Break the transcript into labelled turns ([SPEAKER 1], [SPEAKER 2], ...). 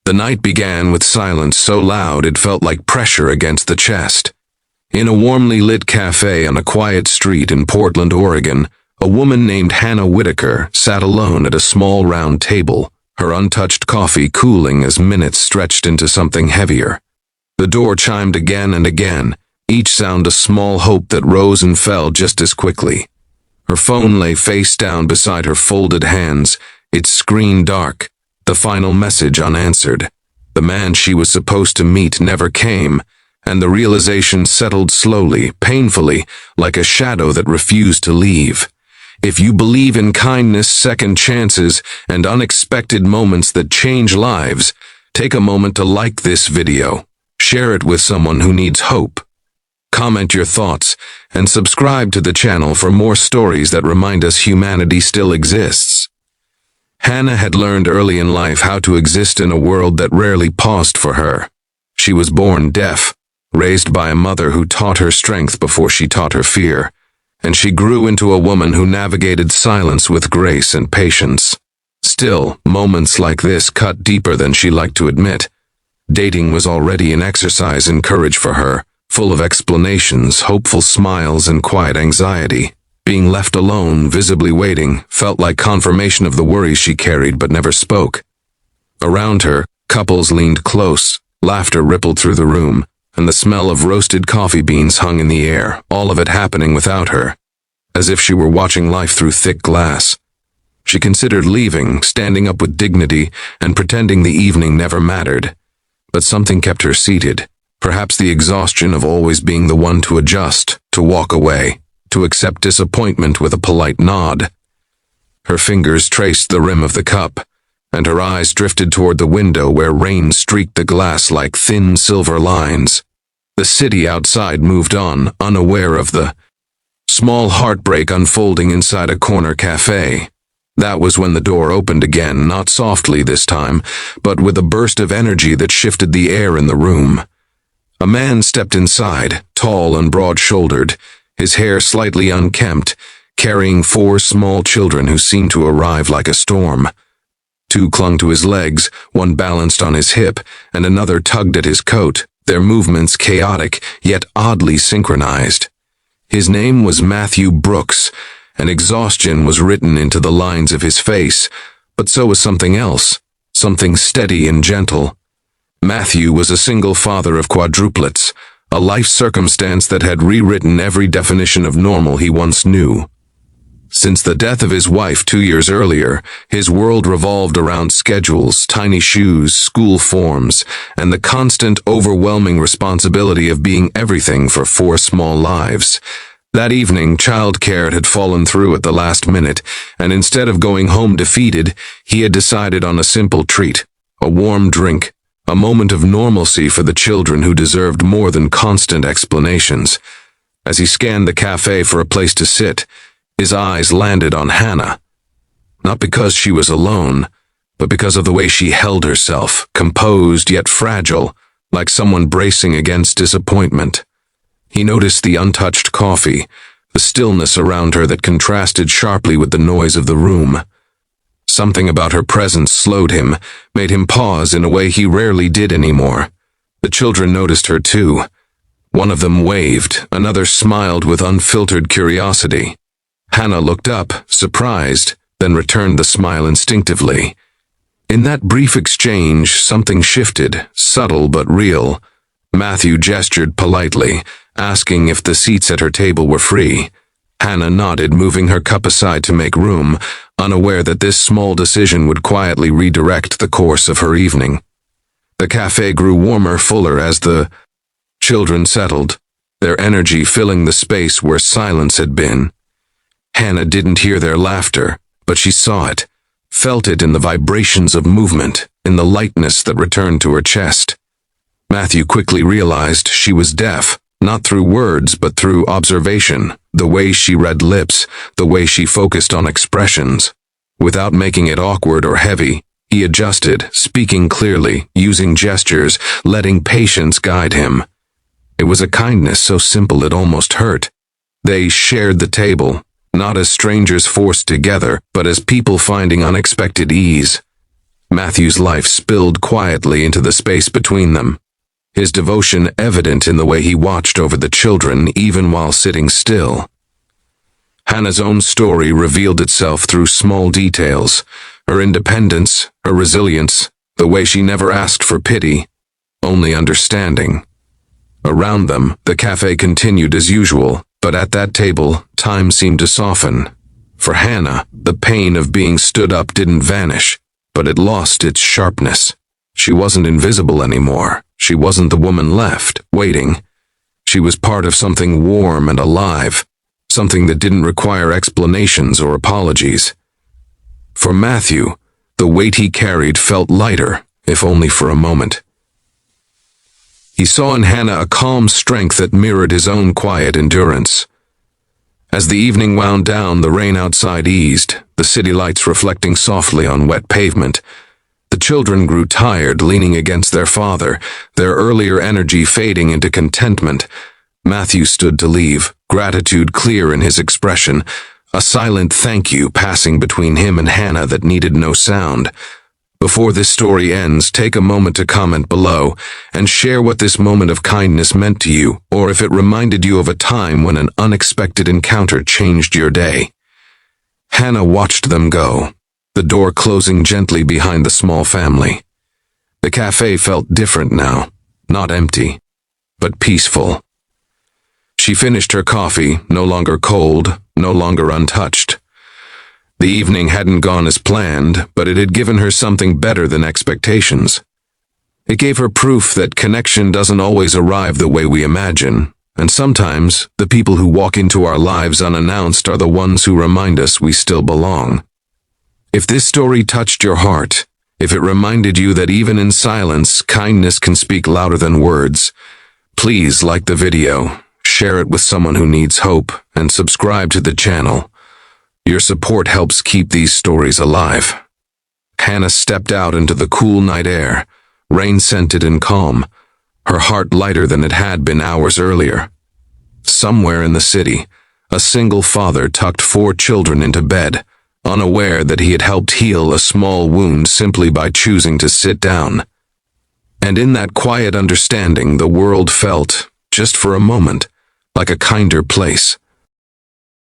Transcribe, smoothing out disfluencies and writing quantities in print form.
[SPEAKER 1] The night began with silence so loud it felt like pressure against the chest. In a warmly lit cafe on a quiet street in Portland, Oregon, a woman named Hannah Whitaker sat alone at a small round table, her untouched coffee cooling as minutes stretched into something heavier. The door chimed again and again, each sound a small hope that rose and fell just as quickly. Her phone lay face down beside her folded hands, its screen dark, the final message unanswered. The man she was supposed to meet never came, and the realization settled slowly, painfully, like a shadow that refused to leave. If you believe in kindness, second chances, and unexpected moments that change lives, take a moment to like this video. Share it with someone who needs hope. Comment your thoughts, and subscribe to the channel for more stories that remind us humanity still exists. Hannah had learned early in life how to exist in a world that rarely paused for her. She was born deaf, raised by a mother who taught her strength before she taught her fear, and she grew into a woman who navigated silence with grace and patience. Still, moments like this cut deeper than she liked to admit. Dating was already an exercise in courage for her, full of explanations, hopeful smiles, and quiet anxiety. Being left alone, visibly waiting, felt like confirmation of the worries she carried but never spoke. Around her, couples leaned close, laughter rippled through the room, and the smell of roasted coffee beans hung in the air, all of it happening without her, as if she were watching life through thick glass. She considered leaving, standing up with dignity, and pretending the evening never mattered. But something kept her seated, perhaps the exhaustion of always being the one to adjust, to walk away, to accept disappointment with a polite nod. Her fingers traced the rim of the cup, and her eyes drifted toward the window where rain streaked the glass like thin silver lines. The city outside moved on, unaware of the small heartbreak unfolding inside a corner cafe. That was when the door opened again, not softly this time, but with a burst of energy that shifted the air in the room. A man stepped inside, tall and broad-shouldered, his hair slightly unkempt, carrying 4 small children who seemed to arrive like a storm. 2 clung to his legs, one balanced on his hip, and another tugged at his coat, their movements chaotic, yet oddly synchronized. His name was Matthew Brooks, and exhaustion was written into the lines of his face, but so was something else, something steady and gentle. Matthew was a single father of quadruplets, a life circumstance that had rewritten every definition of normal he once knew. Since the death of his wife 2 years earlier, his world revolved around schedules, tiny shoes, school forms, and the constant, overwhelming responsibility of being everything for 4 small lives. That evening, childcare had fallen through at the last minute, and instead of going home defeated, he had decided on a simple treat, a warm drink, a moment of normalcy for the children who deserved more than constant explanations. As he scanned the cafe for a place to sit, his eyes landed on Hannah. Not because she was alone, but because of the way she held herself, composed yet fragile, like someone bracing against disappointment. He noticed the untouched coffee, the stillness around her that contrasted sharply with the noise of the room. Something about her presence slowed him, made him pause in a way he rarely did anymore. The children noticed her too. One of them waved, another smiled with unfiltered curiosity. Hannah looked up, surprised, then returned the smile instinctively. In that brief exchange, something shifted, subtle but real. Matthew gestured politely, asking if the seats at her table were free. Hannah nodded, moving her cup aside to make room, unaware that this small decision would quietly redirect the course of her evening. The cafe grew warmer, fuller as the children settled, their energy filling the space where silence had been. Hannah didn't hear their laughter, but she saw it, felt it in the vibrations of movement, in the lightness that returned to her chest. Matthew quickly realized she was deaf, not through words but through observation, the way she read lips, the way she focused on expressions. Without making it awkward or heavy, he adjusted, speaking clearly, using gestures, letting patience guide him. It was a kindness so simple it almost hurt. They shared the table, not as strangers forced together, but as people finding unexpected ease. Matthew's life spilled quietly into the space between them, his devotion evident in the way he watched over the children even while sitting still. Hannah's own story revealed itself through small details, her independence, her resilience, the way she never asked for pity, only understanding. Around them, the cafe continued as usual, but at that table, time seemed to soften. For Hannah, the pain of being stood up didn't vanish, but it lost its sharpness. She wasn't invisible anymore. She wasn't the woman left, waiting. She was part of something warm and alive, something that didn't require explanations or apologies. For Matthew, the weight he carried felt lighter, if only for a moment. He saw in Hannah a calm strength that mirrored his own quiet endurance. As the evening wound down, the rain outside eased, the city lights reflecting softly on wet pavement. The children grew tired, leaning against their father, their earlier energy fading into contentment. Matthew stood to leave, gratitude clear in his expression, a silent thank you passing between him and Hannah that needed no sound. Before this story ends, take a moment to comment below and share what this moment of kindness meant to you, or if it reminded you of a time when an unexpected encounter changed your day. Hannah watched them go, the door closing gently behind the small family. The cafe felt different now, not empty, but peaceful. She finished her coffee, no longer cold, no longer untouched. The evening hadn't gone as planned, but it had given her something better than expectations. It gave her proof that connection doesn't always arrive the way we imagine, and sometimes the people who walk into our lives unannounced are the ones who remind us we still belong. If this story touched your heart, if it reminded you that even in silence, kindness can speak louder than words, please like the video, share it with someone who needs hope, and subscribe to the channel. Your support helps keep these stories alive. Hannah stepped out into the cool night air, rain-scented and calm, her heart lighter than it had been hours earlier. Somewhere in the city, a single father tucked 4 children into bed, unaware that he had helped heal a small wound simply by choosing to sit down. And in that quiet understanding, the world felt, just for a moment, like a kinder place.